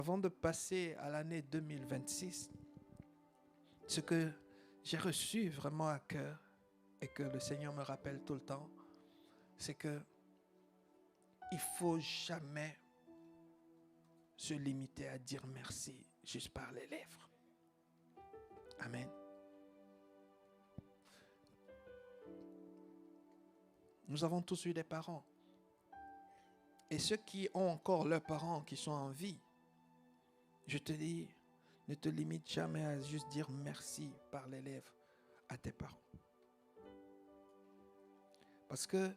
Avant de passer à l'année 2026, ce que j'ai reçu vraiment à cœur et que le Seigneur me rappelle tout le temps, c'est que il ne faut jamais se limiter à dire merci juste par les lèvres. Amen. Nous avons tous eu des parents. Et ceux qui ont encore leurs parents qui sont en vie, je te dis, ne te limite jamais à juste dire merci par les lèvres à tes parents. Parce que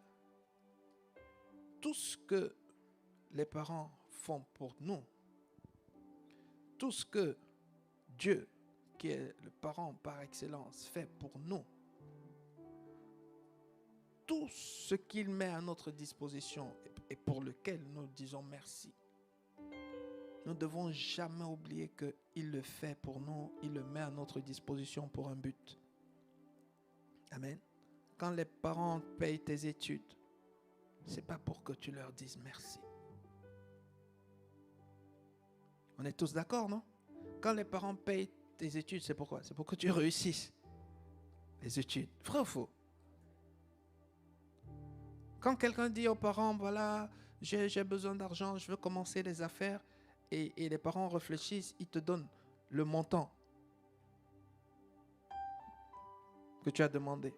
tout ce que les parents font pour nous, tout ce que Dieu, qui est le parent par excellence, fait pour nous, tout ce qu'il met à notre disposition et pour lequel nous disons merci, nous ne devons jamais oublier qu'il le fait pour nous, il le met à notre disposition pour un but. Amen. Quand les parents payent tes études, ce n'est pas pour que tu leur dises merci. On est tous d'accord, non? Quand les parents payent tes études, c'est pourquoi? C'est pour que tu réussisses les études. Vrai ou faux? Quand quelqu'un dit aux parents, voilà, j'ai besoin d'argent, je veux commencer les affaires, et les parents réfléchissent, ils te donnent le montant que tu as demandé.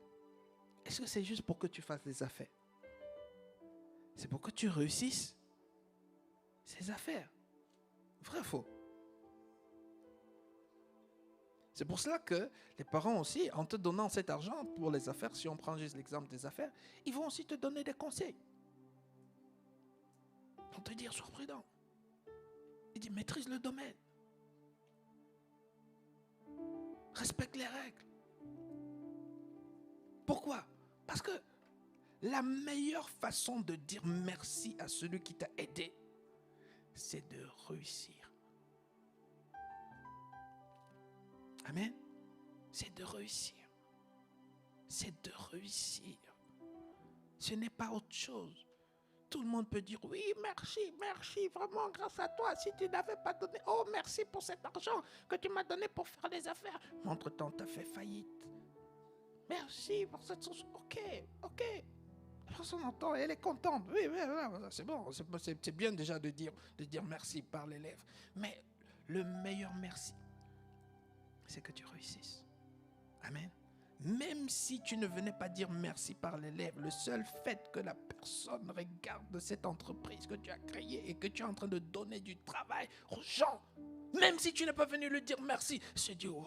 Est-ce que c'est juste pour que tu fasses les affaires? C'est pour que tu réussisses ces affaires. Vrai ou faux? C'est pour cela que les parents aussi, en te donnant cet argent pour les affaires, si on prend juste l'exemple des affaires, ils vont aussi te donner des conseils. Ils vont te dire, sois prudent. Ils disent, maîtrise le domaine. Respecte les règles. Pourquoi? Parce que la meilleure façon de dire merci à celui qui t'a aidé, c'est de réussir. Amen. C'est de réussir. C'est de réussir. Ce n'est pas autre chose. Tout le monde peut dire oui, merci, vraiment grâce à toi. Si tu n'avais pas donné, oh merci pour cet argent que tu m'as donné pour faire des affaires. Mais entre-temps, tu as fait faillite. Merci pour cette chose. Ok. La personne entend, elle est contente. Oui, c'est bon. C'est bien déjà de dire merci par les lèvres. Mais le meilleur merci, c'est que tu réussisses. Amen. Même si tu ne venais pas dire merci par les lèvres, le seul fait que la personne regarde cette entreprise que tu as créée et que tu es en train de donner du travail aux gens, même si tu n'es pas venu lui dire merci, il se dit wow.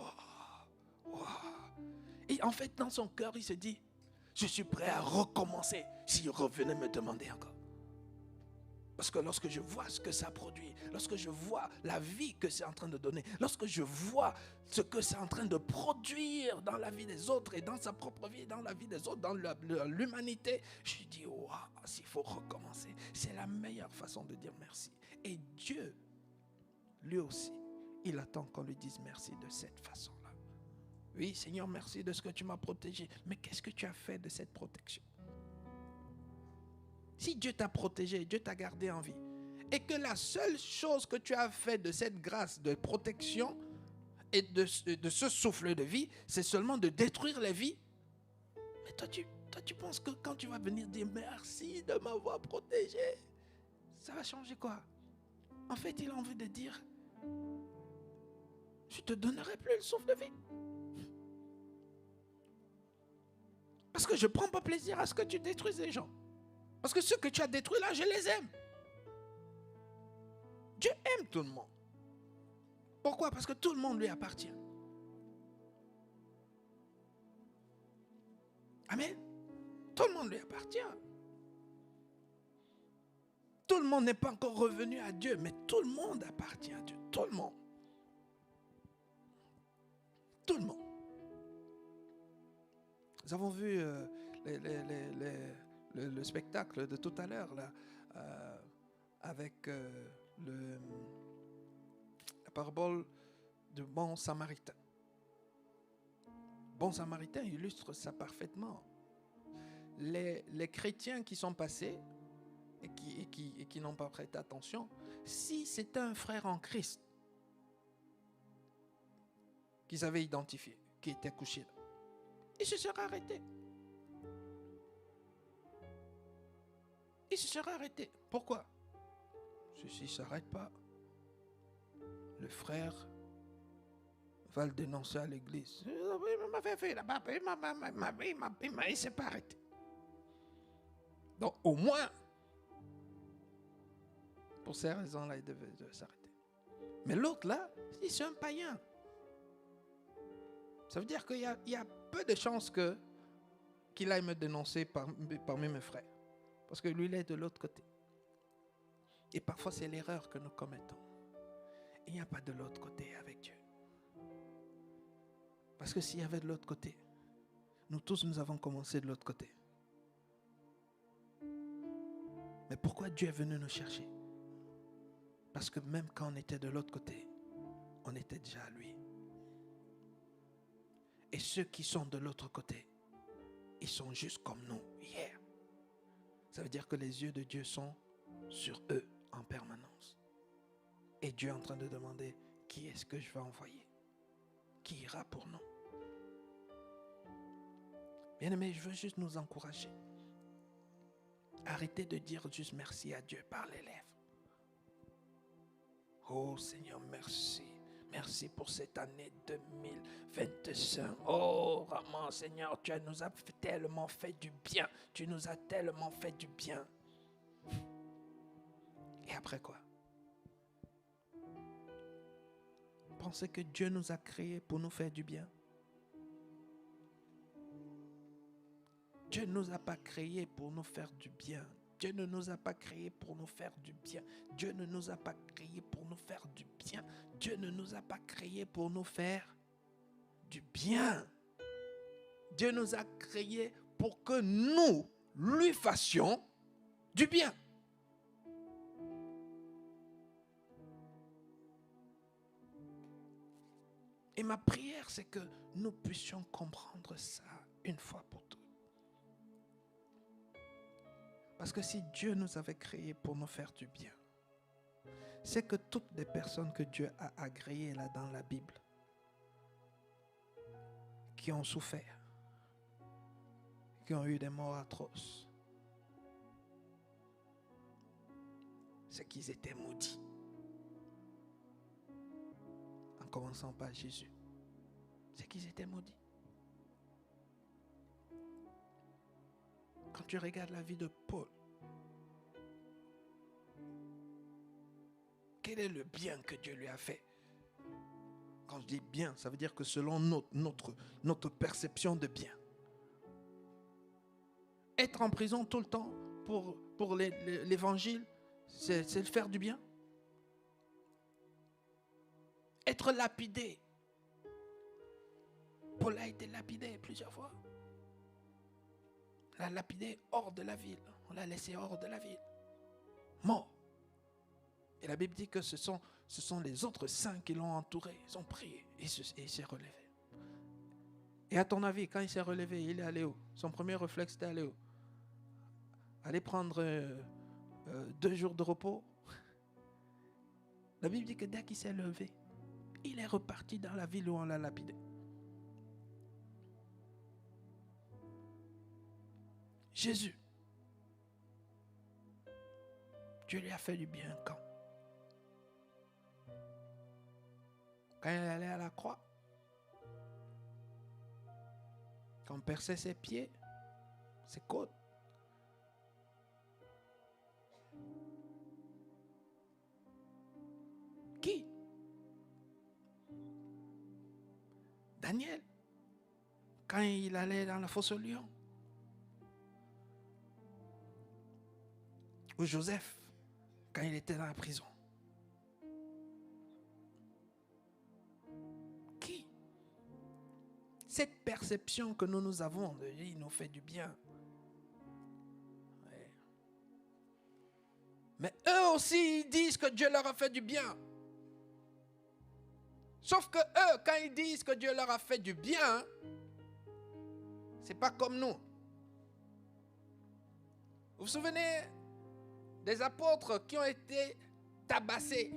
Et en fait, dans son cœur, il se dit, je suis prêt à recommencer s'il revenait me demander encore. Parce que lorsque je vois ce que ça produit, lorsque je vois la vie que c'est en train de donner, lorsque je vois ce que c'est en train de produire dans la vie des autres et dans sa propre vie, dans la vie des autres, dans l'humanité, je dis, waouh, s'il faut recommencer, c'est la meilleure façon de dire merci. Et Dieu, lui aussi, il attend qu'on lui dise merci de cette façon-là. Oui, Seigneur, merci de ce que tu m'as protégé, mais qu'est-ce que tu as fait de cette protection? Si Dieu t'a protégé, Dieu t'a gardé en vie, et que la seule chose que tu as fait de cette grâce de protection et de ce souffle de vie, c'est seulement de détruire les vies, mais toi tu penses que quand tu vas venir dire merci de m'avoir protégé, ça va changer quoi? En fait, il a envie de dire, je ne te donnerai plus le souffle de vie. Parce que je ne prends pas plaisir à ce que tu détruises les gens. Parce que ceux que tu as détruits là, je les aime. Dieu aime tout le monde. Pourquoi? Parce que tout le monde lui appartient. Amen. Tout le monde lui appartient. Tout le monde n'est pas encore revenu à Dieu, mais tout le monde appartient à Dieu. Tout le monde. Tout le monde. Nous avons vu le spectacle de tout à l'heure là, avec la parabole du bon samaritain. Bon samaritain illustre ça parfaitement. Les chrétiens qui sont passés et qui n'ont pas prêté attention, si c'était un frère en Christ qu'ils avaient identifié, qui était couché là, il se serait arrêté. Il se serait arrêté. Pourquoi? Ceci ne s'arrête pas. Le frère va le dénoncer à l'église. Il m'avait fait là-bas, il ne s'est pas arrêté. Donc au moins, pour ces raisons-là, il devait s'arrêter. Mais l'autre là, c'est un païen. Ça veut dire qu'il y a peu de chances qu'il aille me dénoncer parmi mes frères. Parce que lui, il est de l'autre côté. Et parfois, c'est l'erreur que nous commettons. Il n'y a pas de l'autre côté avec Dieu. Parce que s'il y avait de l'autre côté, nous tous, nous avons commencé de l'autre côté. Mais pourquoi Dieu est venu nous chercher? Parce que même quand on était de l'autre côté, on était déjà à lui. Et ceux qui sont de l'autre côté, ils sont juste comme nous hier. Ça veut dire que les yeux de Dieu sont sur eux en permanence. Et Dieu est en train de demander, qui est-ce que je vais envoyer? Qui ira pour nous? Bien-aimés, je veux juste nous encourager. Arrêtez de dire juste merci à Dieu par les lèvres. Oh Seigneur, merci. Merci pour cette année 2025. Oh, vraiment, Seigneur, tu nous as tellement fait du bien. Tu nous as tellement fait du bien. Et après quoi? Pensez que Dieu nous a créés pour nous faire du bien? Dieu ne nous a pas créés pour nous faire du bien. Dieu ne nous a pas créés pour nous faire du bien. Dieu ne nous a pas créés pour nous faire du bien. Dieu ne nous a pas créés pour nous faire du bien. Dieu nous a créés pour que nous lui fassions du bien. Et ma prière, c'est que nous puissions comprendre ça une fois pour toutes. Parce que si Dieu nous avait créés pour nous faire du bien, c'est que toutes les personnes que Dieu a agréées là dans la Bible, qui ont souffert, qui ont eu des morts atroces, c'est qu'ils étaient maudits. En commençant par Jésus, c'est qu'ils étaient maudits. Quand tu regardes la vie de Paul, quel est le bien que Dieu lui a fait? Quand je dis bien, ça veut dire que selon notre perception de bien. Être en prison tout le temps pour l'évangile, c'est le faire du bien. Être lapidé. Paul a été lapidé plusieurs fois. On l'a lapidé hors de la ville. On l'a laissé hors de la ville. Mort. Et la Bible dit que ce sont les autres saints qui l'ont entouré. Ils ont prié et il s'est relevé. Et à ton avis, quand il s'est relevé, il est allé où? Son premier réflexe, c'était aller où? Aller prendre 2 jours de repos. La Bible dit que dès qu'il s'est levé, il est reparti dans la ville où on l'a lapidé. Jésus, Dieu lui a fait du bien quand? Quand il allait à la croix, quand on perçait ses pieds, ses côtes. Qui? Daniel, quand il allait dans la fosse au lion. Ou Joseph, quand il était dans la prison. Qui? Cette perception que nous avons de lui, il nous fait du bien. Ouais. Mais eux aussi, ils disent que Dieu leur a fait du bien. Sauf que eux, quand ils disent que Dieu leur a fait du bien, c'est pas comme nous. Vous vous souvenez des apôtres qui ont été tabasser.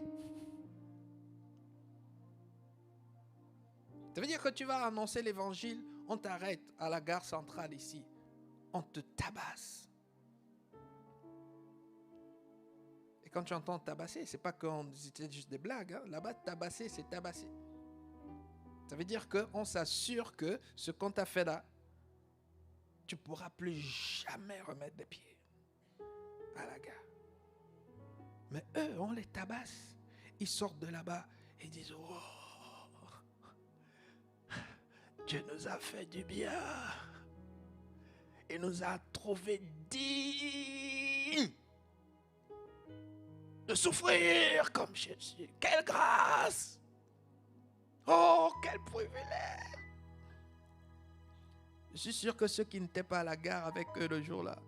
Ça veut dire que tu vas annoncer l'évangile, on t'arrête à la gare centrale ici. On te tabasse. Et quand tu entends tabasser, c'est pas qu'on c'était juste des blagues. Hein. Là-bas, tabasser, c'est tabasser. Ça veut dire qu'on s'assure que ce qu'on t'a fait là, tu ne pourras plus jamais remettre les pieds à la gare. Mais eux, on les tabasse. Ils sortent de là-bas et disent, oh, Dieu nous a fait du bien. Il nous a trouvé dignes de souffrir comme Jésus. Quelle grâce! Oh, quel privilège! Je suis sûr que ceux qui n'étaient pas à la gare avec eux le jour-là,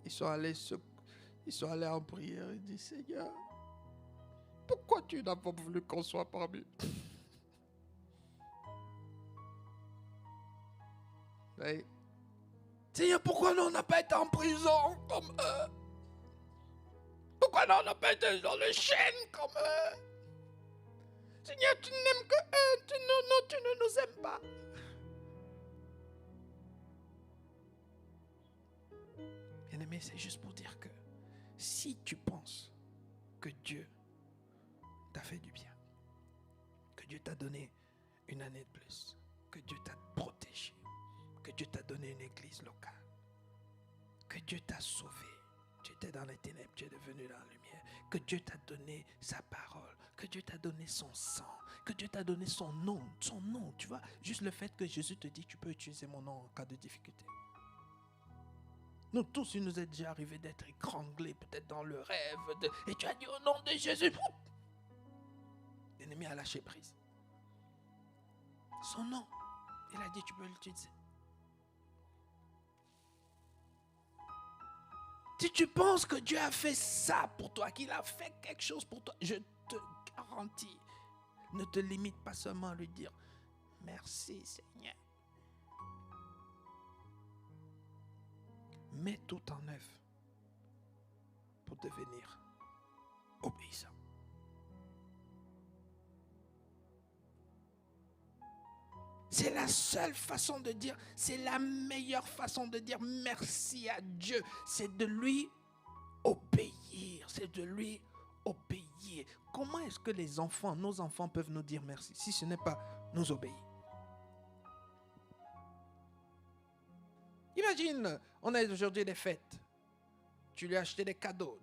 ils sont allés en prière et disent, Seigneur, pourquoi tu n'as pas voulu qu'on soit parmi nous? Oui. Seigneur, pourquoi nous on n'a pas été en prison comme eux? Pourquoi nous on n'a pas été dans les chaînes comme eux? Seigneur, tu n'aimes que eux, tu ne nous aimes pas. Bien-aimé, c'est juste pour dire que si tu penses que Dieu t'a fait du bien, que Dieu t'a donné une année de plus, que Dieu t'a protégé, que Dieu t'a donné une église locale, que Dieu t'a sauvé, tu étais dans les ténèbres, tu es devenu dans la lumière, que Dieu t'a donné sa parole, que Dieu t'a donné son sang, que Dieu t'a donné son nom, tu vois, juste le fait que Jésus te dit tu peux utiliser mon nom en cas de difficulté. Nous tous, il nous est déjà arrivé d'être étranglés, peut-être dans le rêve, et tu as dit au nom de Jésus, l'ennemi a lâché prise. Son nom, il a dit tu peux l'utiliser. Si tu penses que Dieu a fait ça pour toi, qu'il a fait quelque chose pour toi, je te garantis, ne te limite pas seulement à lui dire merci Seigneur. Mets tout en œuvre pour devenir obéissant. C'est la seule façon de dire, c'est la meilleure façon de dire merci à Dieu. C'est de lui obéir, c'est de lui obéir. Comment est-ce que nos enfants peuvent nous dire merci si ce n'est pas nous obéir? Imagine, on a aujourd'hui des fêtes. Tu lui as acheté des cadeaux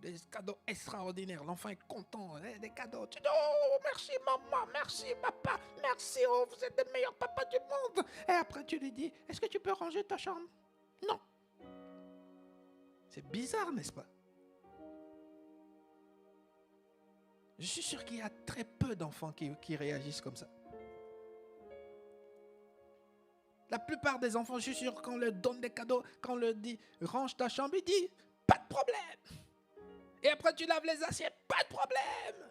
extraordinaires. L'enfant est content, des cadeaux. Tu dis, oh, merci maman, merci papa, merci, oh, vous êtes les meilleurs papas du monde. Et après tu lui dis, est-ce que tu peux ranger ta chambre? Non. C'est bizarre, n'est-ce pas? Je suis sûr qu'il y a très peu d'enfants qui réagissent comme ça. La plupart des enfants, je suis sûr, quand on leur donne des cadeaux, quand on leur dit, range ta chambre, ils disent, pas de problème. Et après, tu laves les assiettes, pas de problème.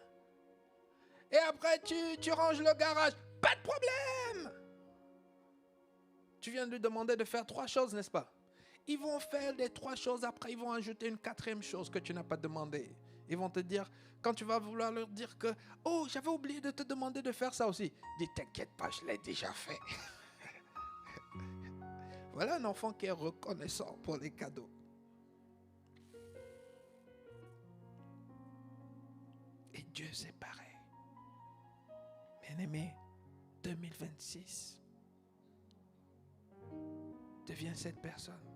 Et après, tu ranges le garage, pas de problème. Tu viens de lui demander de faire 3 choses, n'est-ce pas? Ils vont faire les 3 choses, après ils vont ajouter une 4e chose que tu n'as pas demandé. Ils vont te dire, quand tu vas vouloir leur dire que, oh, j'avais oublié de te demander de faire ça aussi. Dis, t'inquiète pas, je l'ai déjà fait. Voilà un enfant qui est reconnaissant pour les cadeaux. Et Dieu, c'est pareil. Bien-aimé, 2026, deviens cette personne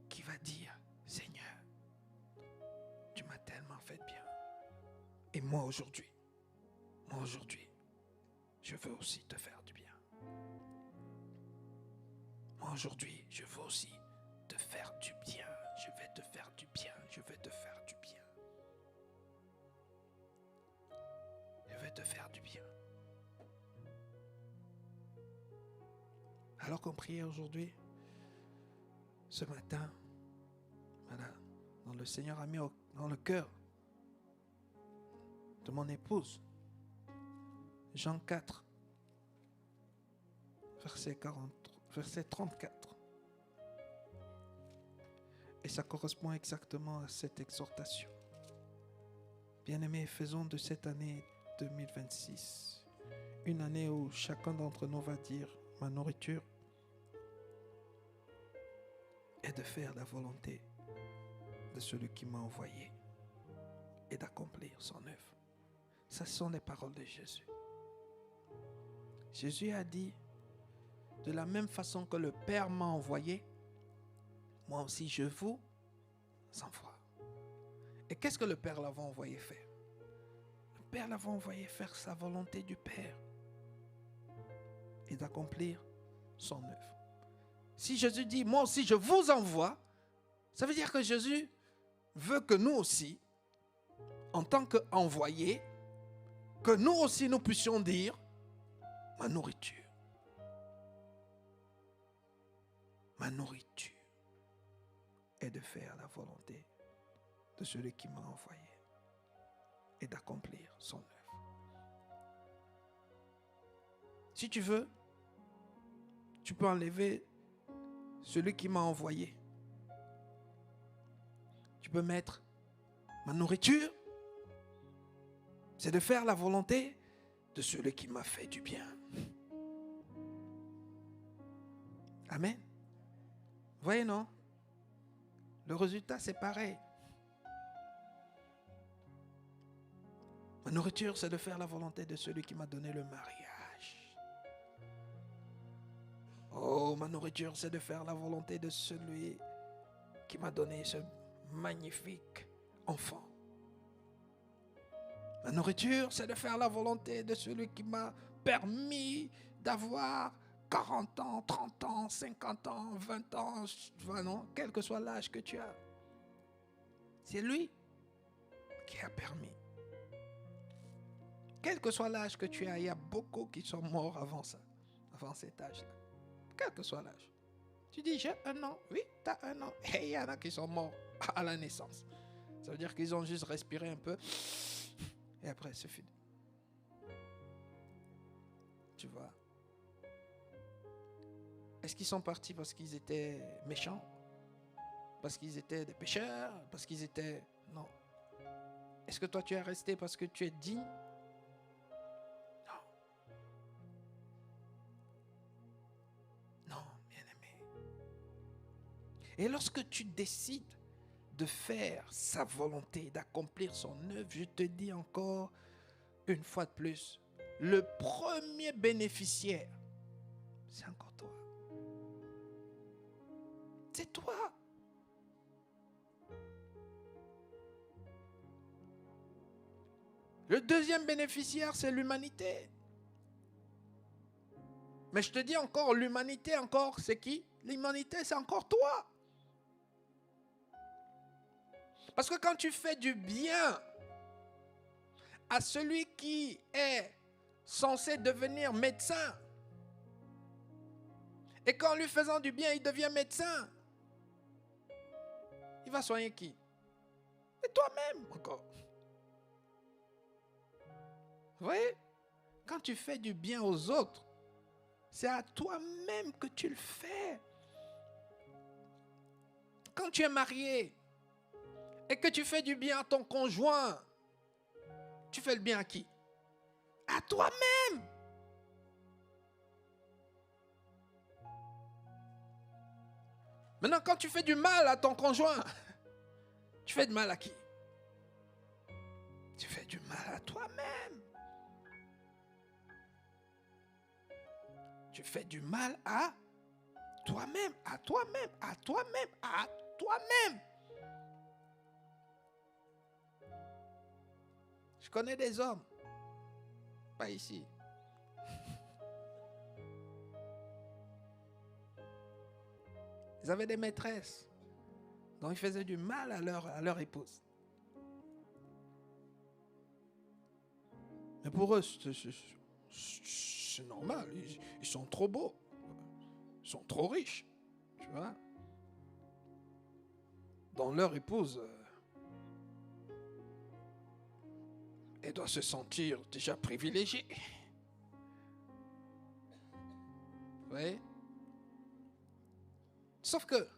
qui va dire, Seigneur, tu m'as tellement fait bien. Et moi aujourd'hui, je veux aussi te faire du bien. Moi aujourd'hui, je veux aussi te faire du bien. Je vais te faire du bien. Je vais te faire du bien. Je vais te faire du bien. Alors qu'on priait aujourd'hui, ce matin, voilà, dans le Seigneur a mis dans le cœur de mon épouse, Jean 4, verset 34. Et ça correspond exactement à cette exhortation. Bien-aimés, faisons de cette année 2026 une année où chacun d'entre nous va dire, ma nourriture est de faire la volonté de celui qui m'a envoyé et d'accomplir son œuvre. Ce sont les paroles de Jésus. Jésus a dit, de la même façon que le Père m'a envoyé, moi aussi je vous envoie. Et qu'est-ce que le Père l'avait envoyé faire? Le Père l'avait envoyé faire sa volonté du Père et d'accomplir son œuvre. Si Jésus dit, moi aussi je vous envoie, ça veut dire que Jésus veut que nous aussi, en tant qu'envoyés, que nous aussi nous puissions dire, ma nourriture est de faire la volonté de celui qui m'a envoyé et d'accomplir son œuvre. Si tu veux, tu peux enlever celui qui m'a envoyé. Tu peux mettre ma nourriture, c'est de faire la volonté de celui qui m'a fait du bien. Amen. Vous voyez, non? Le résultat, c'est pareil. Ma nourriture, c'est de faire la volonté de celui qui m'a donné le mariage. Oh, ma nourriture, c'est de faire la volonté de celui qui m'a donné ce magnifique enfant. Ma nourriture, c'est de faire la volonté de celui qui m'a permis d'avoir 40 ans, 30 ans, 50 ans, 20 ans, 20 ans, quel que soit l'âge que tu as. C'est lui qui a permis. Quel que soit l'âge que tu as, il y a beaucoup qui sont morts avant ça, avant cet âge-là. Quel que soit l'âge. Tu dis, j'ai 1 an. Oui, tu as 1 an. Et il y en a qui sont morts à la naissance. Ça veut dire qu'ils ont juste respiré un peu. Et après, c'est fini. Tu vois. Est-ce qu'ils sont partis parce qu'ils étaient méchants? Parce qu'ils étaient des pécheurs? Parce qu'ils étaient... Non. Est-ce que toi, tu es resté parce que tu es digne? Non, bien-aimé. Et lorsque tu décides de faire sa volonté, d'accomplir son œuvre, je te dis encore une fois de plus, le premier bénéficiaire, c'est encore toi. C'est toi. Le deuxième bénéficiaire, c'est l'humanité. Mais je te dis encore, l'humanité encore, c'est qui? L'humanité, c'est encore toi. Parce que quand tu fais du bien à celui qui est censé devenir médecin, et qu'en lui faisant du bien, il devient médecin, il va soigner qui? Et toi-même encore. Vous voyez? Quand tu fais du bien aux autres, c'est à toi-même que tu le fais. Quand tu es marié et que tu fais du bien à ton conjoint, tu fais le bien à qui? À toi-même. Maintenant, quand tu fais du mal à ton conjoint, tu fais du mal à qui? Tu fais du mal à toi-même. Tu fais du mal à toi-même, à toi-même, à toi-même, à toi-même. Je connais des hommes, pas ici. Ils avaient des maîtresses dont ils faisaient du mal à leur épouse. Mais pour eux, c'est normal. Ils sont trop beaux. Ils sont trop riches. Tu vois? Dans leur épouse, elle doit se sentir déjà privilégiée. Vous voyez? Sauf que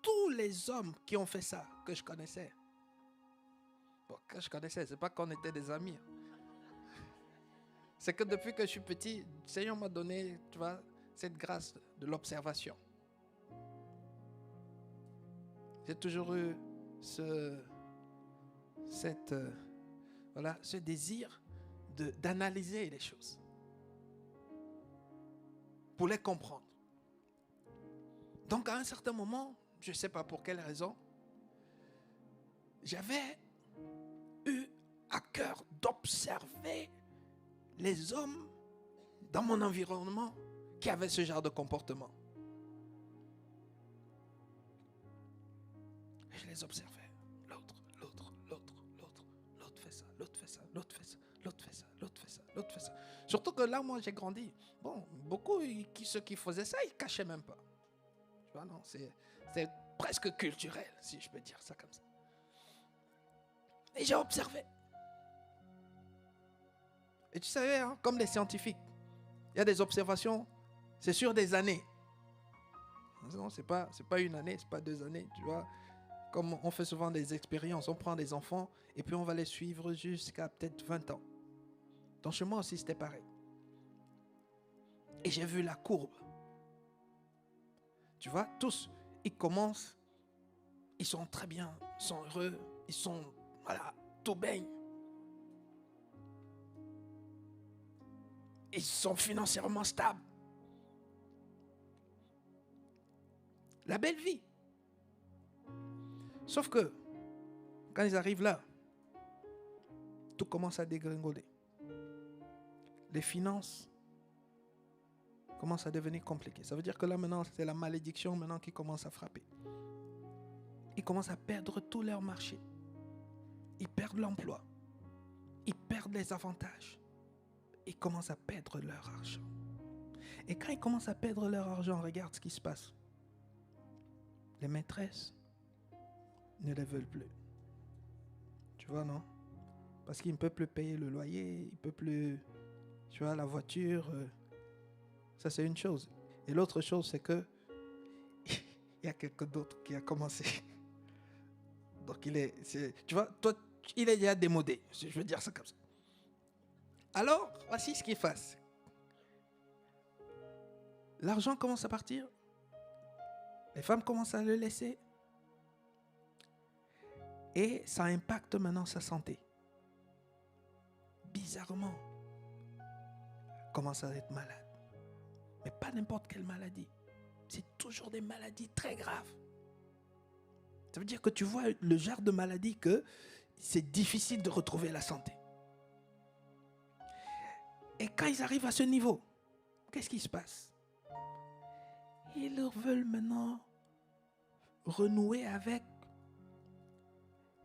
tous les hommes qui ont fait ça, que je connaissais, Bon, quand je connaissais, c'est pas qu'on était des amis. C'est que depuis que je suis petit, le Seigneur m'a donné, tu vois, cette grâce de l'observation. J'ai toujours eu ce désir d'analyser les choses pour les comprendre. Donc à un certain moment, je ne sais pas pour quelle raison, j'avais eu à cœur d'observer les hommes dans mon environnement qui avaient ce genre de comportement. Et je les observais. L'autre fait ça, l'autre fait ça, l'autre fait ça, l'autre fait ça, l'autre fait ça, l'autre fait ça. Surtout que là, moi, j'ai grandi. Bon, beaucoup, ceux qui faisaient ça, ils ne cachaient même pas. Tu vois, non, c'est presque culturel, si je peux dire ça comme ça. Et j'ai observé. Et tu savais, hein, comme les scientifiques, il y a des observations, c'est sur des années. Non, c'est pas une année, c'est pas 2 années, tu vois. Comme on fait souvent des expériences, on prend des enfants et puis on va les suivre jusqu'à peut-être 20 ans. Donc chez moi aussi, c'était pareil. Et j'ai vu la courbe. Tu vois, tous, ils commencent, ils sont très bien, ils sont heureux, ils sont, voilà, tout baigne. Ils sont financièrement stables. La belle vie. Sauf que, quand ils arrivent là, tout commence à dégringoler. Les finances commencent à devenir compliquées. Ça veut dire que là maintenant, c'est la malédiction maintenant qui commence à frapper. Ils commencent à perdre tout leur marché. Ils perdent l'emploi. Ils perdent les avantages. Ils commencent à perdre leur argent. Et quand ils commencent à perdre leur argent, regarde ce qui se passe. Les maîtresses ne les veulent plus. Tu vois, non? Parce qu'ils ne peuvent plus payer le loyer, ils ne peuvent plus, tu vois, la voiture. Ça, c'est une chose. Et l'autre chose, c'est que il y a quelqu'un d'autre qui a commencé. Donc, tu vois, toi, il est déjà démodé. Je veux dire ça comme ça. Alors, voici ce qu'il fasse. L'argent commence à partir. Les femmes commencent à le laisser. Et ça impacte maintenant sa santé. Bizarrement, elle commence à être malade. Mais pas n'importe quelle maladie. C'est toujours des maladies très graves. Ça veut dire que tu vois le genre de maladie que c'est difficile de retrouver la santé. Et quand ils arrivent à ce niveau, qu'est-ce qui se passe? Ils veulent maintenant renouer avec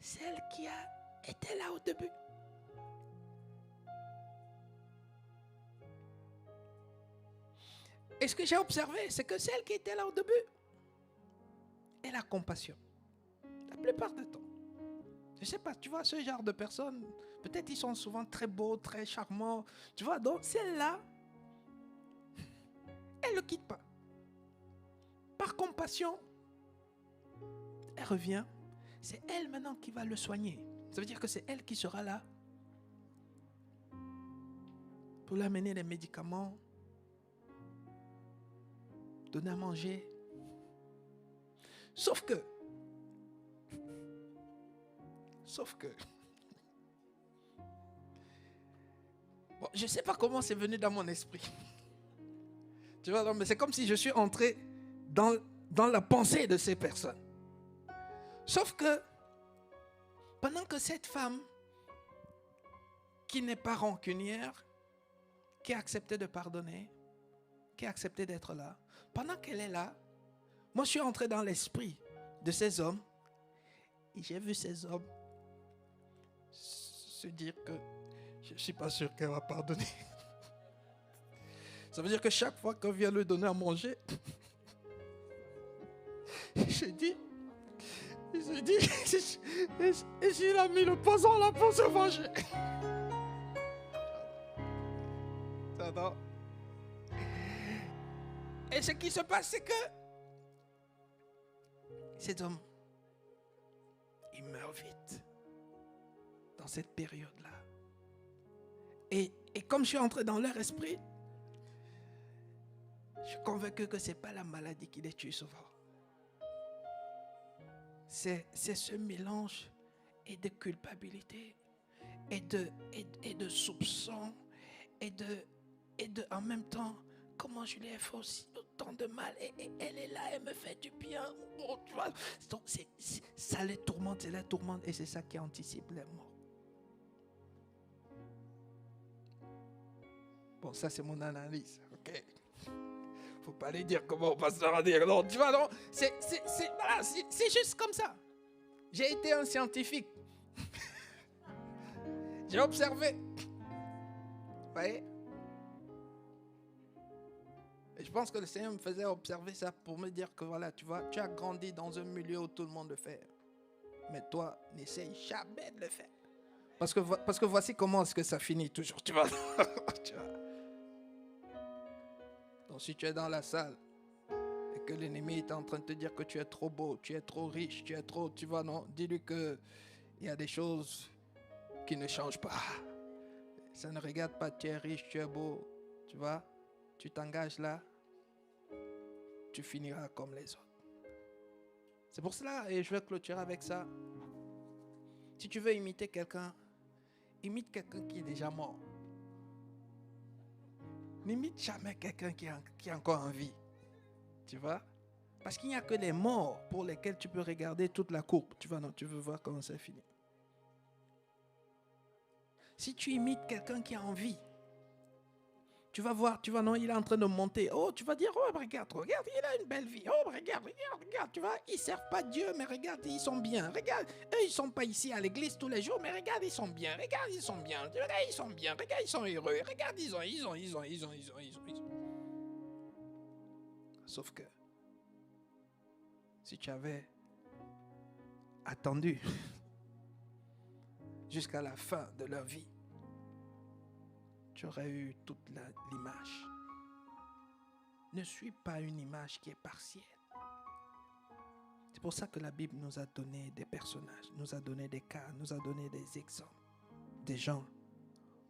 celle qui a été là au début. Et ce que j'ai observé, c'est que celle qui était là au début, elle a compassion. La plupart du temps. Je ne sais pas, tu vois, ce genre de personnes, peut-être ils sont souvent très beaux, très charmants. Tu vois, donc celle-là, elle ne le quitte pas. Par compassion, elle revient. C'est elle maintenant qui va le soigner. Ça veut dire que c'est elle qui sera là pour lui amener les médicaments, donner à manger. Sauf que, bon, je ne sais pas comment c'est venu dans mon esprit. Tu vois, mais c'est comme si je suis entré dans la pensée de ces personnes. Sauf que, pendant que cette femme, qui n'est pas rancunière, qui a accepté de pardonner, qui a accepté d'être là, pendant qu'elle est là, moi je suis entré dans l'esprit de ces hommes, et j'ai vu ces hommes se dire que je ne suis pas sûr qu'elle va pardonner. Ça veut dire que chaque fois qu'on vient lui donner à manger, je dis, et s'il a mis le poison là pour se venger. Non. Et ce qui se passe, c'est que cet homme, il meurt vite. dans cette période-là. Et comme je suis entré dans leur esprit, je suis convaincu que ce n'est pas la maladie qui les tue souvent. C'est ce mélange et de culpabilité et de soupçon et de en même temps, comment je lui ai fait aussi autant de mal et elle est là, elle me fait du bien. Oh, tu vois. Donc ça les tourmente et c'est ça qui anticipe les morts. Bon, ça c'est mon analyse, ok? Faut pas les dire comment on passe à dire. Non, tu vois, non, voilà, c'est juste comme ça. J'ai été un scientifique. J'ai observé. Vous voyez? Et je pense que le Seigneur me faisait observer ça pour me dire que voilà, tu vois, tu as grandi dans un milieu où tout le monde le fait. Mais toi, n'essaye jamais de le faire. Parce que voici comment est-ce que ça finit toujours, tu vois. Tu vois. Donc si tu es dans la salle et que l'ennemi est en train de te dire que tu es trop beau, tu es trop riche, tu es trop, tu vois, non, dis-lui qu'il y a des choses qui ne changent pas. Ça ne regarde pas, tu es riche, tu es beau, tu vois. Tu t'engages là, tu finiras comme les autres. C'est pour cela, et je vais clôturer avec ça. Si tu veux imiter quelqu'un, imite quelqu'un qui est déjà mort. N'imite jamais quelqu'un qui est encore en vie. Tu vois? Parce qu'il n'y a que les morts pour lesquels tu peux regarder toute la courbe. Tu vois, non, tu veux voir comment ça finit. Si tu imites quelqu'un qui est en vie, tu vas voir, tu vois, non, il est en train de monter. Oh, tu vas dire, oh, regarde, il a une belle vie. Oh, regarde, tu vois, ils ne servent pas Dieu, mais regarde, ils sont bien. Regarde, eux, ils ne sont pas ici à l'église tous les jours, mais regarde, ils sont bien. Regarde, ils sont bien. Regarde, ils sont bien. Regarde, ils sont heureux. Regarde, ils ont. Sauf que, si tu avais attendu jusqu'à la fin de leur vie, tu aurais eu toute l'image. Ne suis pas une image qui est partielle. C'est pour ça que la Bible nous a donné des personnages, nous a donné des cas, nous a donné des exemples. Des gens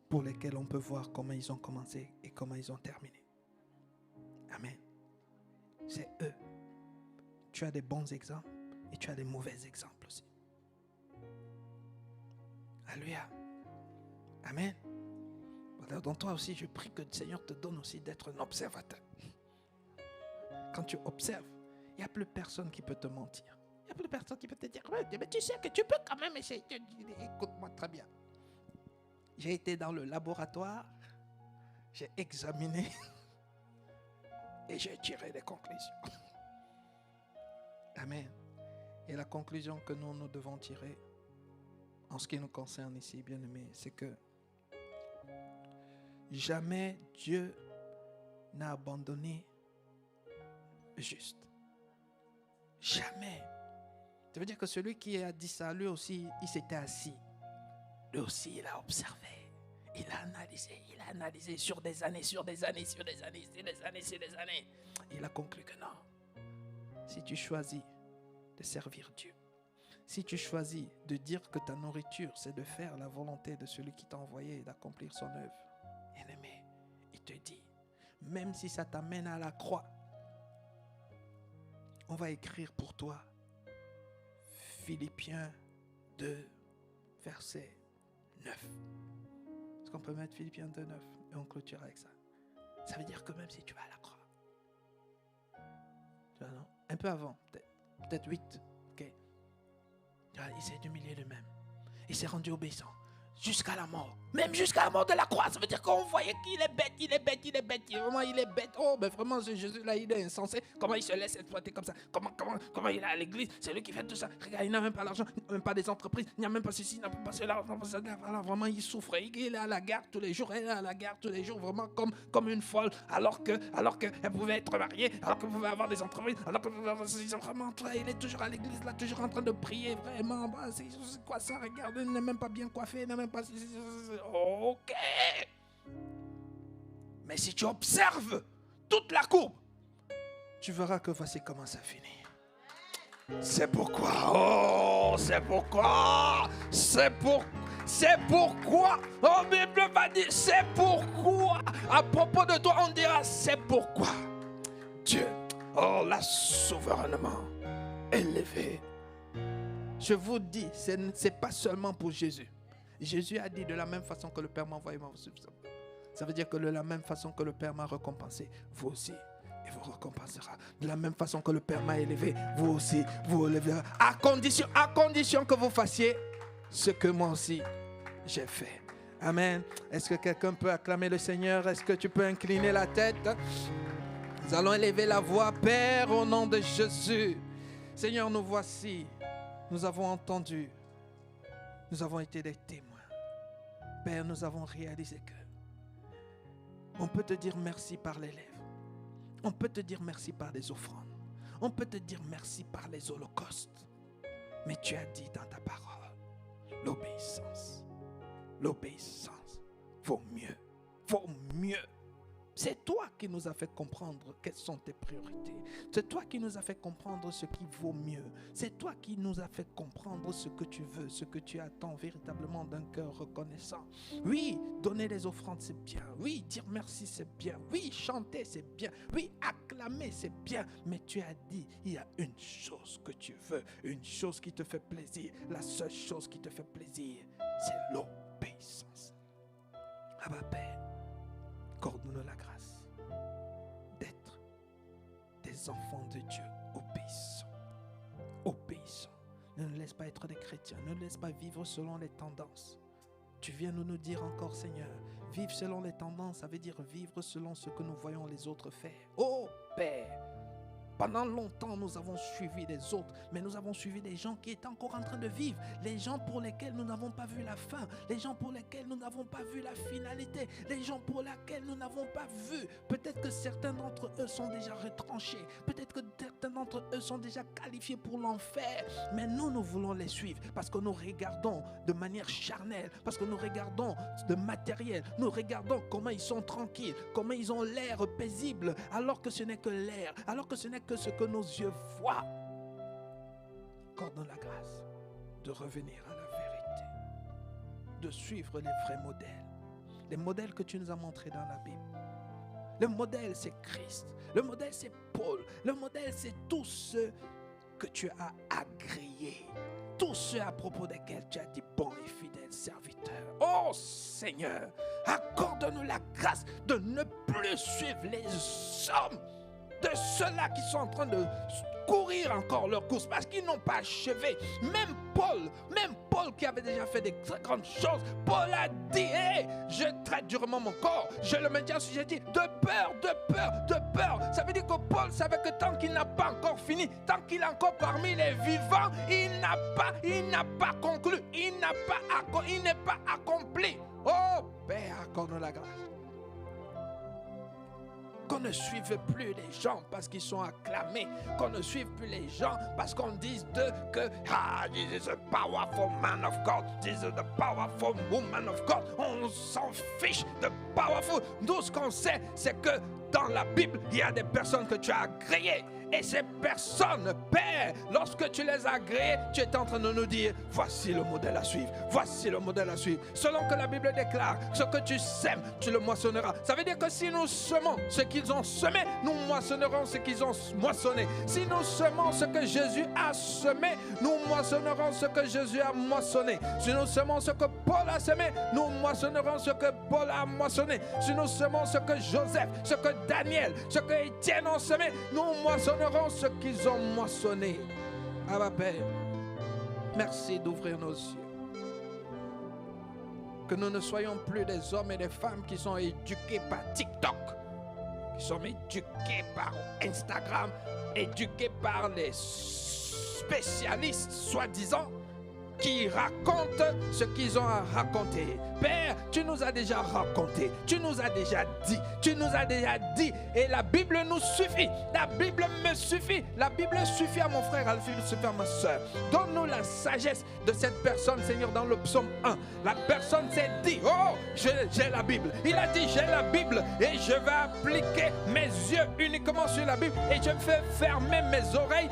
pour lesquels on peut voir comment ils ont commencé et comment ils ont terminé. Amen. C'est eux. Tu as des bons exemples et tu as des mauvais exemples aussi. Alléluia. Amen. Dans toi aussi, je prie que le Seigneur te donne aussi d'être un observateur. Quand tu observes, il n'y a plus personne qui peut te mentir. Il n'y a plus personne qui peut te dire, mais tu sais que tu peux quand même essayer. Écoute-moi très bien. J'ai été dans le laboratoire, j'ai examiné et j'ai tiré des conclusions. Amen. Et la conclusion que nous devons tirer, en ce qui nous concerne ici, bien-aimés, c'est que jamais Dieu n'a abandonné le juste. Jamais. Ça veut dire que celui qui a dit ça, lui aussi, il s'était assis. Lui aussi, il a observé. Il a analysé sur des années. Il a conclu que non. Si tu choisis de servir Dieu, si tu choisis de dire que ta nourriture, c'est de faire la volonté de celui qui t'a envoyé et d'accomplir son œuvre, bien-aimé, il te dit, même si ça t'amène à la croix, on va écrire pour toi Philippiens 2, verset 9. Est-ce qu'on peut mettre Philippiens 2, 9 et on clôture avec ça? Ça veut dire que même si tu vas à la croix, tu vois, non? Un peu avant, peut-être 8, ok. Il s'est humilié lui-même. Il s'est rendu obéissant jusqu'à la mort. Même jusqu'à la mort de la croix. Ça veut dire qu'on voyait qu'il est bête. Vraiment, il est bête. Oh, mais vraiment, ce Jésus-là, il est insensé. Comment il se laisse exploiter comme ça? Comment il est à l'église? C'est lui qui fait tout ça. Regarde, il n'a même pas l'argent. Il n'a même pas des entreprises. Il n'a même pas ceci, il n'a même pas cela. Voilà, vraiment, il souffre. Il est à la gare tous les jours. Elle est à la gare tous les jours. Vraiment comme une folle. Alors qu'elle pouvait être mariée. Alors qu'elle pouvait avoir des entreprises. Alors que vraiment, il est toujours à l'église, là, toujours en train de prier. Vraiment, c'est quoi ça? Regarde, il n'est même pas bien coiffé. Il n'a même pas... Ok. Mais si tu observes toute la courbe, tu verras que voici comment ça finit. C'est pourquoi C'est pourquoi, oh, Bible va dire, c'est pourquoi, à propos de toi, on dira, c'est pourquoi Dieu, oh, l'a souverainement élevé. Je vous dis, ce n'est pas seulement pour Jésus. Jésus a dit de la même façon que le Père m'a envoyé. Ça veut dire que de la même façon que le Père m'a récompensé, vous aussi, il vous récompensera. De la même façon que le Père m'a élevé, vous aussi, vous éleverez. À condition que vous fassiez ce que moi aussi j'ai fait. Amen. Est-ce que quelqu'un peut acclamer le Seigneur? Est-ce que tu peux incliner la tête? Nous allons élever la voix. Père, au nom de Jésus. Seigneur, nous voici. Nous avons entendu. Nous avons été des témoins. Père, nous avons réalisé que on peut te dire merci par les lèvres. On peut te dire merci par des offrandes. On peut te dire merci par les holocaustes. Mais tu as dit dans ta parole, l'obéissance vaut mieux. Vaut mieux. C'est toi qui nous as fait comprendre quelles sont tes priorités. C'est toi qui nous as fait comprendre ce qui vaut mieux. C'est toi qui nous as fait comprendre ce que tu veux, ce que tu attends véritablement d'un cœur reconnaissant. Oui, donner les offrandes, c'est bien. Oui, dire merci, c'est bien. Oui, chanter, c'est bien. Oui, acclamer, c'est bien. Mais tu as dit, il y a une chose que tu veux, une chose qui te fait plaisir. La seule chose qui te fait plaisir, c'est l'obéissance. Abba Père, accorde-nous la grâce d'être des enfants de Dieu obéissants. Obéissants. Ne nous laisse pas être des chrétiens. Ne nous laisse pas vivre selon les tendances. Tu viens nous dire encore, Seigneur, vivre selon les tendances, ça veut dire vivre selon ce que nous voyons les autres faire. Oh Père, pendant longtemps, nous avons suivi les autres, mais nous avons suivi des gens qui étaient encore en train de vivre. Les gens pour lesquels nous n'avons pas vu la fin. Les gens pour lesquels nous n'avons pas vu la finalité. Les gens pour lesquels nous n'avons pas vu. Peut-être que certains d'entre eux sont déjà retranchés. Peut-être que certains d'entre eux sont déjà qualifiés pour l'enfer. Mais nous voulons les suivre parce que nous regardons de manière charnelle, parce que nous regardons de matériel. Nous regardons comment ils sont tranquilles, comment ils ont l'air paisibles, alors que ce n'est que l'air, alors que ce n'est que ce que nos yeux voient. Accorde-nous la grâce de revenir à la vérité, de suivre les vrais modèles, les modèles que tu nous as montrés dans la Bible. Le modèle, c'est Christ. Le modèle, c'est Paul. Le modèle, c'est tous ceux que tu as agréés, tous ceux à propos desquels tu as dit bon et fidèle serviteur. Oh Seigneur, accorde-nous la grâce de ne plus suivre les hommes, de ceux-là qui sont en train de courir encore leur course parce qu'ils n'ont pas achevé. Même Paul qui avait déjà fait des très grandes choses, Paul a dit, hey, je traite durement mon corps, je le maintiens assujetti de peur. Ça veut dire que Paul savait que tant qu'il n'a pas encore fini, tant qu'il est encore parmi les vivants, il n'a pas conclu, il n'est pas accompli. Oh Père, accorde-nous la grâce. Qu'on ne suive plus les gens parce qu'ils sont acclamés. Qu'on ne suive plus les gens parce qu'on dise d'eux que this is a powerful man of God. This is a powerful woman of God. On s'en fiche de powerful. Nous, ce qu'on sait, c'est que dans la Bible, il y a des personnes que tu as agréées. Et ces personnes, Père, lorsque tu les as agréées, tu es en train de nous dire, voici le modèle à suivre. Voici le modèle à suivre. Selon que la Bible déclare, ce que tu sèmes, tu le moissonneras. Ça veut dire que si nous semons ce qu'ils ont semé, nous moissonnerons ce qu'ils ont moissonné. Si nous semons ce que Jésus a semé, nous moissonnerons ce que Jésus a moissonné. Si nous semons ce que Paul a semé, nous moissonnerons ce que Paul a moissonné. Si nous semons ce que Joseph, ce que Daniel, ce que Étienne ont semé, nous moissonnerons ce qu'ils ont moissonné. Abba Père, merci d'ouvrir nos yeux. Que nous ne soyons plus des hommes et des femmes qui sont éduqués par TikTok, qui sont éduqués par Instagram, éduqués par les spécialistes soi-disant, qui racontent ce qu'ils ont à raconter. Père, tu nous as déjà raconté, tu nous as déjà dit, et la Bible nous suffit, la Bible me suffit, la Bible suffit à mon frère, elle suffit à ma soeur. Donne-nous la sagesse de cette personne, Seigneur, dans le psaume 1. La personne s'est dit, oh, j'ai la Bible. Il a dit, j'ai la Bible, et je vais appliquer mes yeux uniquement sur la Bible, et je vais fermer mes oreilles,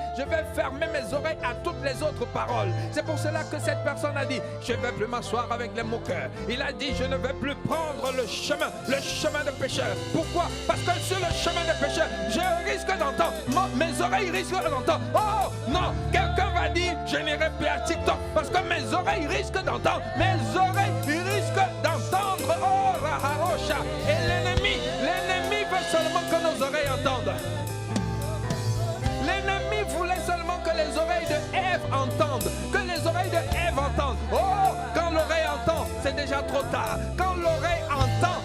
à toutes les autres paroles. C'est pour cela que que cette personne a dit, je ne vais plus m'asseoir avec les moqueurs. Il a dit, je ne vais plus prendre le chemin de pécheur. Pourquoi? Parce que sur le chemin de pécheur, je risque d'entendre, mes oreilles risquent d'entendre. Oh non, quelqu'un va dire, je n'irai plus à TikTok parce que mes oreilles risquent d'entendre. Mes oreilles risquent d'entendre. Oh, Raharosha. Et l'ennemi veut seulement que nos oreilles entendent. L'ennemi voulait seulement que les oreilles de Ève entendent. Que les oreilles de Ève entendent. Oh, quand l'oreille entend, c'est déjà trop tard. Quand l'oreille entend,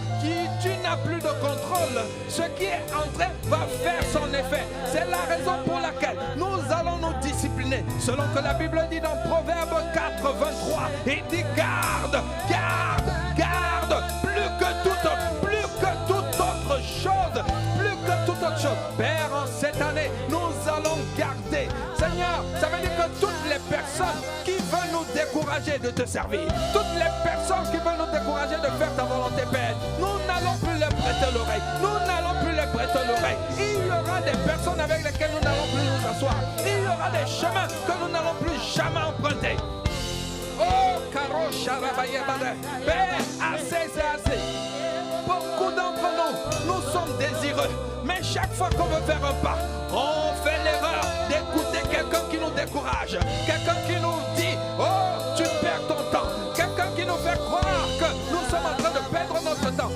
tu n'as plus de contrôle. Ce qui est entré va faire son effet. C'est la raison pour laquelle nous allons nous discipliner. Selon que la Bible dit dans Proverbe 4, 23, il dit garde, garde, garde, plus que toute autre chose, plus que toute autre chose. Père, en cette année, nous allons garder. Seigneur, ça veut dire que toutes les personnes qui veulent nous décourager de te servir, toutes les personnes qui veulent nous décourager de faire ta volonté, Père, nous n'allons plus les prêter l'oreille. Nous n'allons plus les prêter l'oreille. Il y aura des personnes avec lesquelles nous n'allons plus nous asseoir. Il y aura des chemins que nous n'allons plus jamais emprunter. Oh, Karo Sharabayabade. Père, assez, c'est assez. Beaucoup d'entre nous sommes désireux. Mais chaque fois qu'on veut faire un pas, on fait l'erreur d'écouter quelqu'un qui nous décourage. Quelqu'un qui nous dit, oh, tu perds ton temps. Quelqu'un qui nous fait croire que nous sommes en train de perdre notre temps.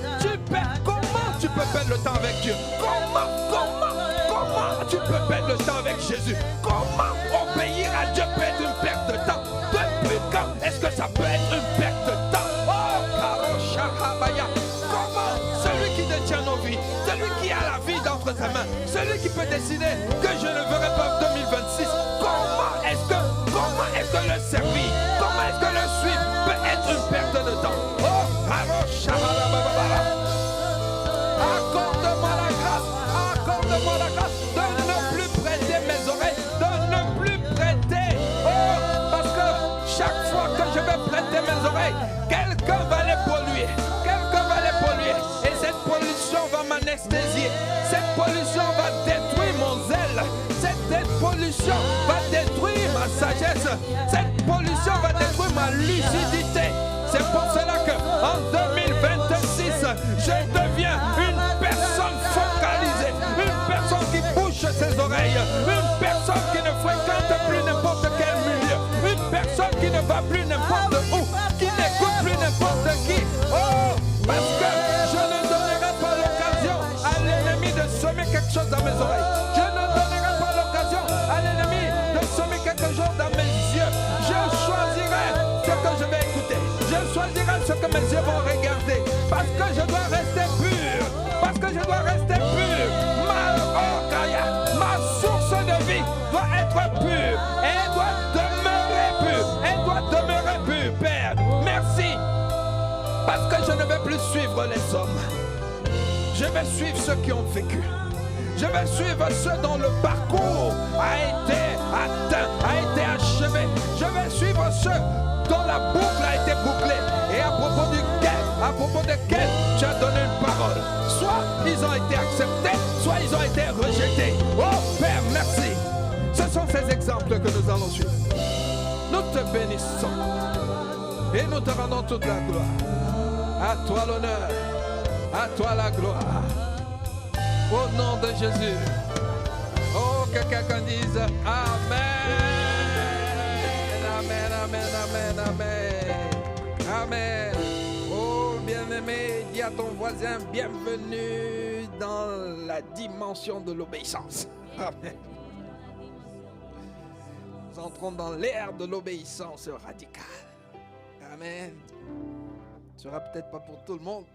Comment tu peux perdre le temps avec Dieu? Comment tu peux perdre le temps avec Jésus? Comment obéir à Dieu peut être une perte de temps? Depuis quand est-ce que ça peut être une perte de temps? Oh, Karo Shahabaya. Comment celui qui détient nos vies, celui qui a la vie d'entre ses mains, celui qui peut décider que je ne verrai pas en 2026, comment est-ce que le servir, comment est-ce que le suivre peut être une perte de temps? Oh, Karo Shahabaya. Accorde-moi la grâce de ne plus prêter mes oreilles, de ne plus prêter. Oh, parce que chaque fois que je vais prêter mes oreilles, quelqu'un va les polluer. Et cette pollution va m'anesthésier. Cette pollution va détruire mon zèle. Cette pollution va détruire ma sagesse. Cette pollution va détruire ma lucidité. C'est pour cela que en 2026, je deviens une personne focalisée, une personne qui bouge ses oreilles, une personne qui ne fréquente plus n'importe quel milieu, une personne qui ne va plus n'importe où, qui n'écoute plus n'importe qui. Oh, parce que je ne donnerai pas l'occasion à l'ennemi de semer quelque chose dans mes oreilles. Je ne donnerai pas l'occasion à l'ennemi de semer quelque chose dans mes yeux. Je choisirai ce que je vais écouter. Je choisirai ce que mes yeux vont regarder. Parce que je dois rester pur. Parce que je dois rester pur. Ma source de vie doit être pure. Elle doit demeurer pure. Elle doit demeurer pure, Père. Merci. Parce que je ne vais plus suivre les hommes. Je vais suivre ceux qui ont vécu. Je vais suivre ceux dont le parcours a été atteint, a été achevé. Je vais suivre ceux dont la boucle a été bouclée et à propos desquels tu as donné une parole. Soit ils ont été acceptés, soit ils ont été rejetés. Oh Père, merci. Ce sont ces exemples que nous allons suivre. Nous te bénissons et nous te rendons toute la gloire. À toi l'honneur, à toi la gloire. Au nom de Jésus. Oh, que quelqu'un dise Amen. Amen, amen, amen, amen. Amen. Oh, bien-aimé, dis à ton voisin, bienvenue dans la dimension de l'obéissance. Amen. Nous entrons dans l'ère de l'obéissance radicale. Amen. Ce sera peut-être pas pour tout le monde,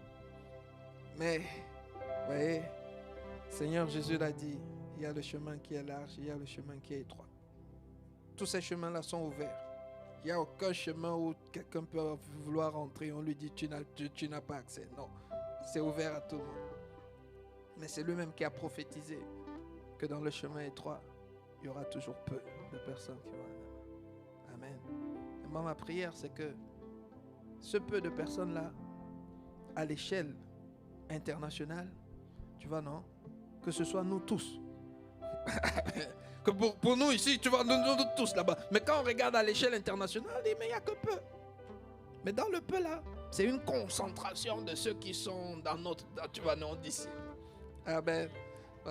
mais, vous voyez, Seigneur Jésus l'a dit, il y a le chemin qui est large, il y a le chemin qui est étroit. Tous ces chemins-là sont ouverts. Il n'y a aucun chemin où quelqu'un peut vouloir entrer. On lui dit, tu n'as pas accès. Non, c'est ouvert à tout le monde. Mais c'est lui-même qui a prophétisé que dans le chemin étroit, il y aura toujours peu de personnes qui vont aller. Amen. Et moi, ma prière, c'est que ce peu de personnes-là, à l'échelle internationale, tu vois, non? Que ce soit nous tous. Que pour nous ici, tu vois, nous tous là-bas. Mais quand on regarde à l'échelle internationale, on dit, mais il n'y a que peu. Mais dans le peu là, c'est une concentration de ceux qui sont dans notre, tu vois, non, d'ici. Ah ben,